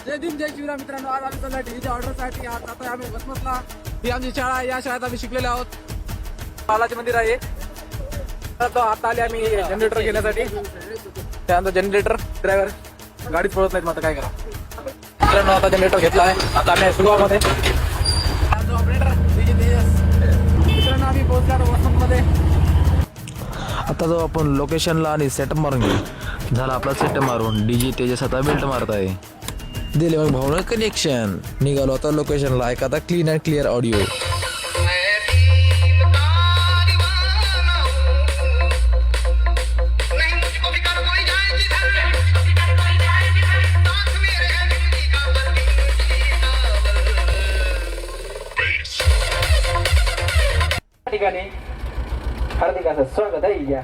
जय भीम जय शिवराम मित्रांनो, आज आम्ही चाललो डीजेच्या ऑर्डरसाठी. आज आता आम्ही वसमतला, ही आमची शाळा आहे. या शाळेत आम्ही शिकलेलो आहोत. बालाजी मंदिर आहे. आता आले आम्ही जनरेटर घेण्यासाठी. त्यानंतर जनरेटर ड्रायव्हर गाडीच पळत नाहीत, मग आता काय करा. मित्रांनो आता जनरेटर घेतला आहे. आता आम्ही सुगावमध्ये ऑपरेटर मित्रांनो आम्ही पोहोचलो वसमतमध्ये. आता जो आपण लोकेशनला आणि सेटअप मारून घेऊ. झाला आपला सेटअप मारून. डीजे तेजस आता बेल्ट मारत आहे. दिले मग भावना कनेक्शन. निघालो आता लोकेशनला. ऐका आता क्लीन अँड क्लिअर ऑडिओ. ठिकाणी हार्दिक असं स्वागत आहे. या